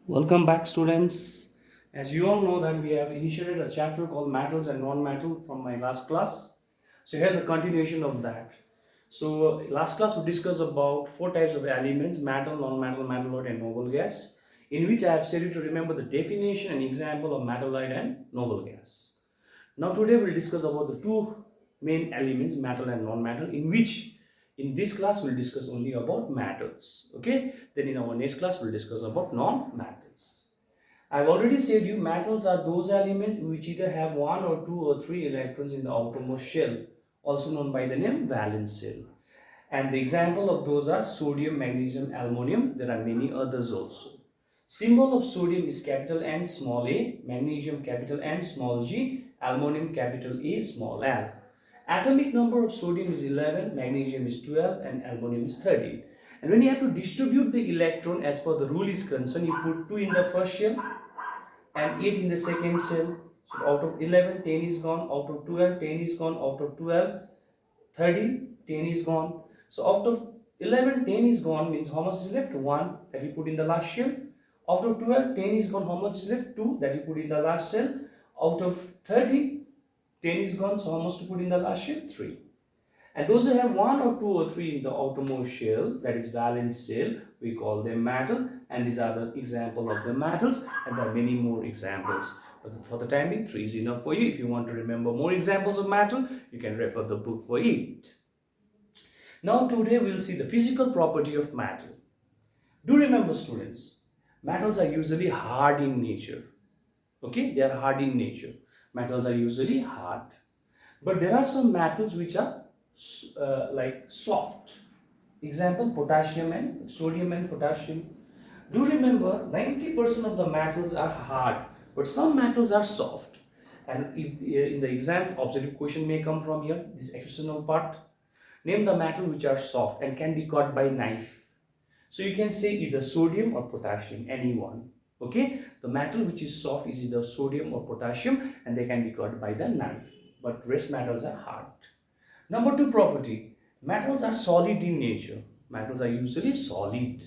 Welcome back, students. As you all know that we have initiated a chapter called metals and non-metal from my last class. So here's the continuation of that. So last class we discussed about four types of elements: metal, non-metal, metalloid, and noble gas. In which I have said you to remember the definition and example of metalloid and noble gas. Now today we'll discuss about the two main elements, metal and non-metal, in which in this class we'll discuss only about metals. Okay, then in our next class we'll discuss about non-metals. I've already said you metals are those elements which either have one or two or three electrons in the outermost shell, also known by the name valence shell. And the example of those are sodium, magnesium, aluminum. There are many others also. Symbol of sodium is capital N small a, magnesium capital N small g, aluminum capital A small l. Atomic number of sodium is 11, magnesium is 12, and aluminum is 13. And when you have to distribute the electron as per the rule is concerned, you put 2 in the first shell and 8 in the second shell. So out of 11, 10 is gone. Out of 12, 10 is gone. Out of 12, 13, 10 is gone. So out of 11, 10 is gone means how much is left? 1 that you put in the last shell. Out of 12, 10 is gone. How much is left? 2 that you put in the last shell. Out of 30, 10 is gone. So how much to put in the last shell? 3. And those who have 1 or 2 or 3 in the outermost shell, that is valence shell, we call them metal. And these are the example of the metals. And there are many more examples. But for the time being, 3 is enough for you. If you want to remember more examples of metal, you can refer the book for it. Now today we will see the physical property of metal. Do remember, students, metals are usually hard in nature. Okay, they are hard in nature. Metals are usually hard. But there are some metals which are like soft. Example, potassium and sodium and potassium. Do remember, 90% of the metals are hard, but some metals are soft. And if, in the exam, objective question may come from here, this external part. Name the metal which are soft and can be cut by knife. So you can say either sodium or potassium, any one. Okay, the metal which is soft is either sodium or potassium and they can be cut by the knife. But rest metals are hard. Number 2 property, metals are solid in nature. Metals are usually solid.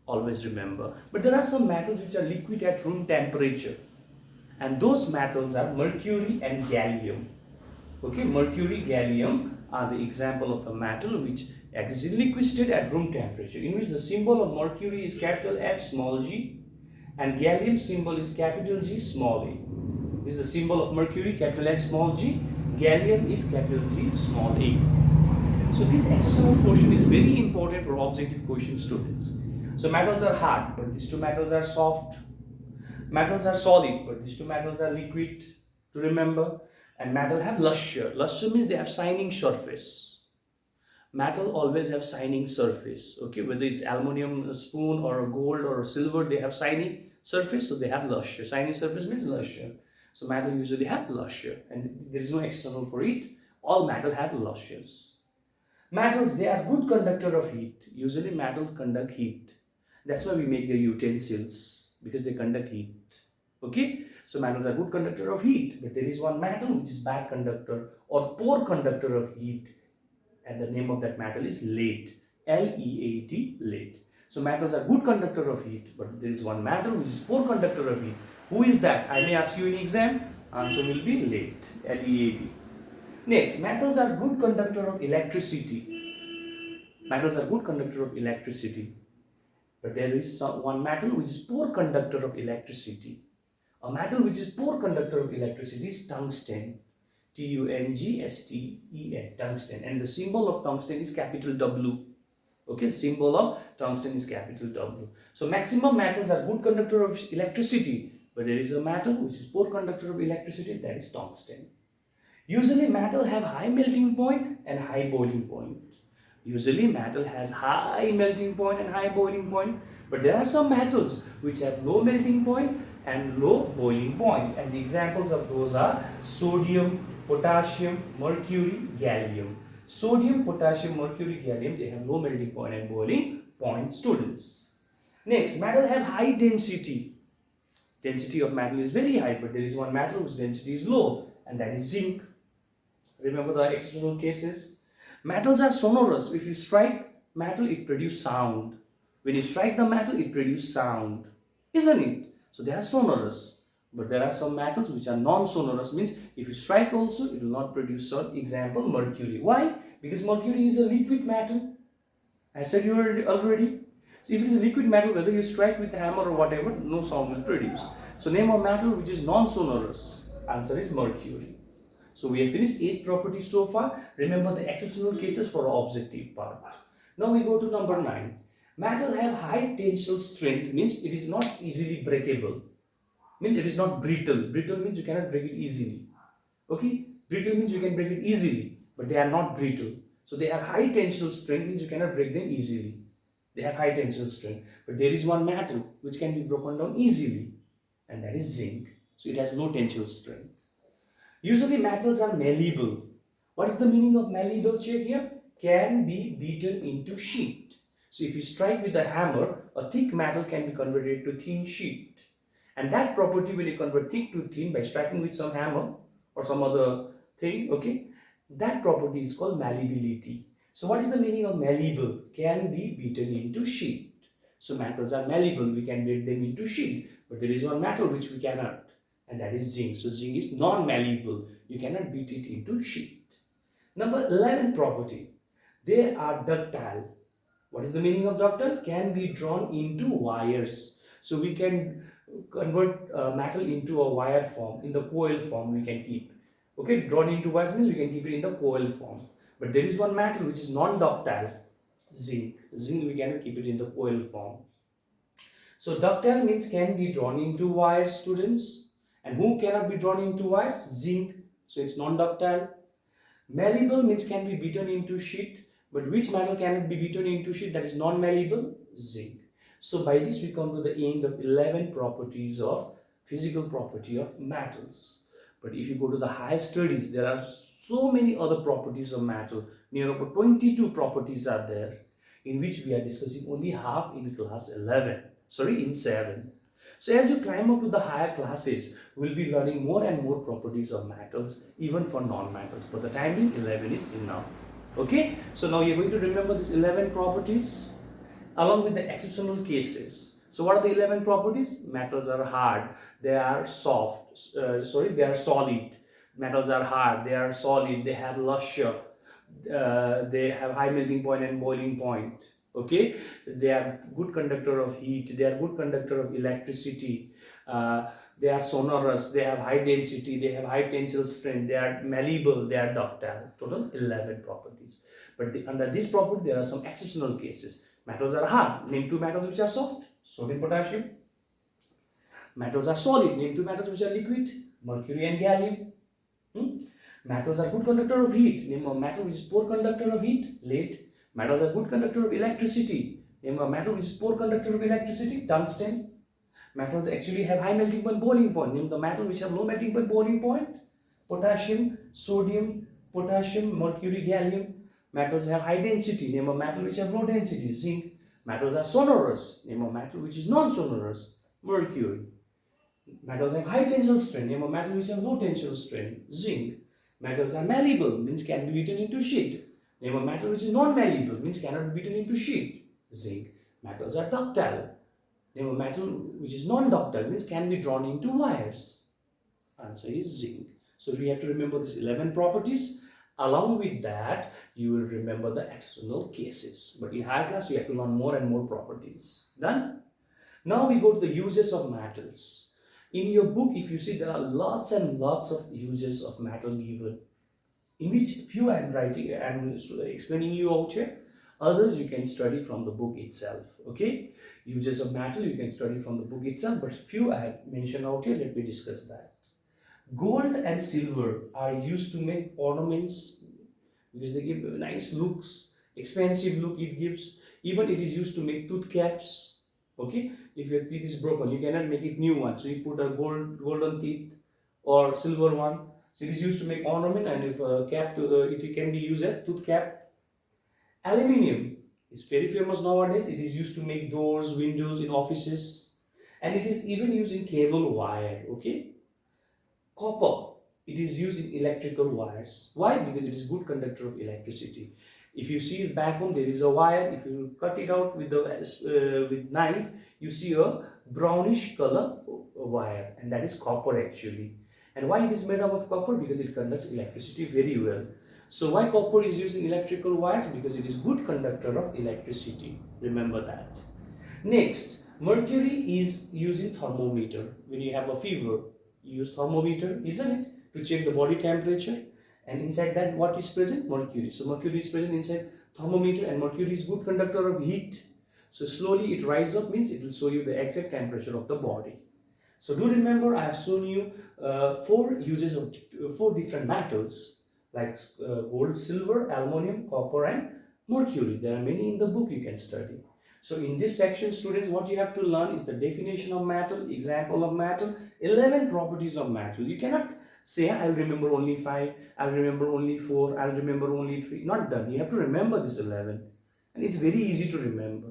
Always remember. But there are some metals which are liquid at room temperature. And those metals are mercury and gallium. Okay, mercury, gallium are the example of the metal which exists in liquid state at room temperature, in which the symbol of mercury is capital H small g and gallium symbol is capital G small a. This is the symbol of mercury, capital H small g, gallium is capital G small a. So this exercise portion is very important for objective question students. So metals are hard, but these two metals are soft. Metals are solid, but these two metals are liquid, to remember. And metal have luster. Luster means they have shining surface. Metal always have shining surface. Okay, whether it's aluminum spoon or gold or silver, they have shiny surface, so they have luster. Shiny surface means luster. So metal usually have luster, and there is no external for it. All metal have lusters. Metals, they are good conductor of heat. Usually metals conduct heat. That's why we make their utensils, because they conduct heat. Okay, so metals are good conductor of heat, but there is one metal which is bad conductor or poor conductor of heat, and the name of that metal is lead. L-E-A-D, lead. So metals are good conductor of heat, but there is one metal which is poor conductor of heat. Who is that? I may ask you in exam. Answer will be lead. L-E-A-D. Next, metals are good conductor of electricity. Metals are good conductor of electricity, but there is one metal which is poor conductor of electricity. A metal which is poor conductor of electricity is tungsten. T-U-N-G-S-T-E-N, tungsten. And the symbol of tungsten is capital W. Okay, symbol of tungsten is capital W. So maximum metals are good conductor of electricity, but there is a metal which is poor conductor of electricity, that is tungsten. Usually metal have high melting point and high boiling point. Usually metal has high melting point and high boiling point, but there are some metals which have low melting point and low boiling point, and the examples of those are sodium, potassium, mercury, gallium. Sodium, potassium, mercury, gallium, they have low melting point and boiling point, students. Next, metal have high density. Density of metal is very high, but there is one metal whose density is low, and that is zinc. Remember the external cases. Metals are sonorous. If you strike metal, it produces sound. When you strike the metal, it produces sound. isn't it? So they are sonorous. But there are some metals which are non-sonorous, means if you strike also, it will not produce sound. Example, mercury. Why? Because mercury is a liquid metal. I said you already. So if it is a liquid metal, whether you strike with a hammer or whatever, no sound will produce. So name of metal which is non-sonorous. Answer is mercury. So we have finished 8 properties so far. Remember the exceptional cases for our objective part. Now we go to number 9. Metal have high tensile strength, means it is not easily breakable. Means it is not brittle. Brittle means you cannot break it easily. Okay? Brittle means you can break it easily, but they are not brittle. So they have high tensile strength, means you cannot break them easily. They have high tensile strength. But there is one metal which can be broken down easily, and that is zinc. So it has low tensile strength. Usually metals are malleable. What is the meaning of malleable? Check here. Can be beaten into sheet. So if you strike with a hammer, a thick metal can be converted to thin sheet. And that property, when you convert thick to thin by striking with some hammer or some other thing, okay, that property is called malleability. So what is the meaning of malleable? Can be beaten into sheet. So metals are malleable, we can beat them into sheet. But there is one metal which we cannot, and that is zinc. So zinc is non-malleable, you cannot beat it into sheet. Number 11 property, they are ductile. What is the meaning of ductile? Can be drawn into wires. So we can convert metal into a wire form, in the coil form we can keep. Okay, drawn into wire means we can keep it in the coil form. But there is one metal which is non-ductile, zinc. Zinc we cannot keep it in the coil form. So ductile means can be drawn into wires, students. And who cannot be drawn into wires? Zinc. So it's non-ductile. Malleable means can be beaten into sheet. But which metal cannot be beaten into sheet? That is non-malleable, zinc. So by this we come to the end of 11 properties of physical property of metals. But if you go to the higher studies, there are so many other properties of metal. Near about 22 properties are there, in which we are discussing only half in class 11. Sorry, in 7. So as you climb up to the higher classes, we will be learning more and more properties of metals, even for non-metals. For the time being, 11 is enough. Okay, so now you're going to remember these 11 properties along with the exceptional cases. So what are the 11 properties? Metals are hard, they are soft, they are solid. Metals are hard, they are solid, they have luster, they have high melting point and boiling point. Okay, they are good conductor of heat, they are good conductor of electricity, they are sonorous, they have high density, they have high tensile strength, they are malleable, they are ductile. Total 11 properties. But under this property there are some exceptional cases. Metals are hard. Name 2 metals which are soft. Sodium, potassium. Metals are solid. Name 2 metals which are liquid. Mercury and gallium. Metals are good conductor of heat. Name a metal which is poor conductor of heat. Lead. Metals are good conductor of electricity. Name a metal which is poor conductor of electricity. Tungsten. Metals actually have high melting point, boiling point. Name the metal which have low melting point, boiling point. Potassium, sodium, potassium, mercury, gallium. Metals have high density. Name a metal which have low density. Zinc. Metals are sonorous. Name a metal which is non-sonorous. Mercury. Metals have high tensile strength. Name a metal which have low tensile strength. Zinc. Metals are malleable, means can be beaten into sheet. Name a metal which is non-malleable, means cannot be beaten into sheet. Zinc. Metals are ductile. Name a metal which is non-ductile, means can be drawn into wires. Answer is zinc. So we have to remember these 11 properties. Along with that, you will remember the external cases. But in higher class, you have to learn more and more properties. Done? Now we go to the uses of metals. In your book, if you see, there are lots and lots of uses of metal given, in which few I am writing and explaining you out here. Others you can study from the book itself. Okay? Uses of metal you can study from the book itself, but few I have mentioned out here. Let me discuss that. Gold and silver are used to make ornaments because they give nice looks, expensive look it gives. Even it is used to make tooth caps. Okay, if your teeth is broken, you cannot make it new one, so you put a golden teeth or silver one. So it is used to make ornament, and if a cap it can be used as tooth cap. Aluminium is very famous nowadays. It is used to make doors, windows in offices, and it is even used in cable wire. Okay. Copper, it is used in electrical wires. Why? Because it is good conductor of electricity. If you see back home, there is a wire. If you cut it out with the with knife, you see a brownish color wire, and that is copper actually. And why it is made up of copper? Because it conducts electricity very well. So why copper is used in electrical wires? Because it is good conductor of electricity. Remember that. Next, mercury is used in thermometer. When you have a fever, you use thermometer, isn't it? To check the body temperature. And inside that, what is present? Mercury. So mercury is present inside thermometer, and mercury is good conductor of heat. So slowly it rises up, means it will show you the exact temperature of the body. So do remember, I have shown you 4 uses of 4 different metals like gold, silver, aluminum, copper and mercury. There are many in the book you can study. So in this section, students, what you have to learn is the definition of metal, example of metal, 11 properties of metal. You cannot say, I'll remember only 5, I'll remember only 4, I'll remember only 3. Not done. You have to remember this 11. And it's very easy to remember.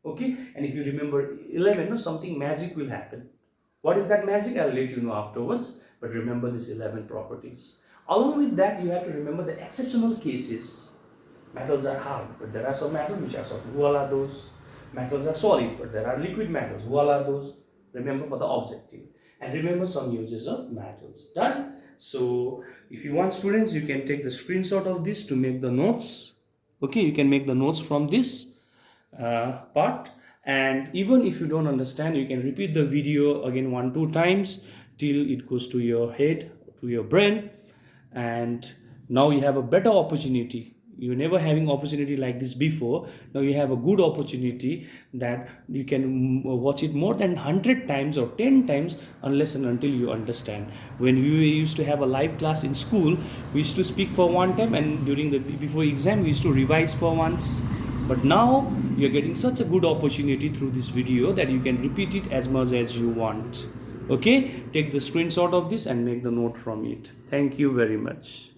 Okay? And if you remember 11, no, something magic will happen. What is that magic? I'll let you know afterwards. But remember these 11 properties. Along with that, you have to remember the exceptional cases. Metals are hard, but there are some metals which are soft. Who all are those? Metals are solid, but there are liquid metals. Who all are those? Remember for the objective. And remember some uses of metals. Done? So, if you want, students, you can take the screenshot of this to make the notes. Okay, you can make the notes from this part. And even if you don't understand, you can repeat the video again 1-2 times till it goes to your head, to your brain. And now you have a better opportunity. You never having opportunity like this before. Now you have a good opportunity that you can watch it more than 100 times or 10 times unless and until you understand. When we used to have a live class in school, we used to speak for one time, and during the before exam we used to revise for once. But now you are getting such a good opportunity through this video that you can repeat it as much as you want. Okay, take the screenshot of this and make the note from it. Thank you very much.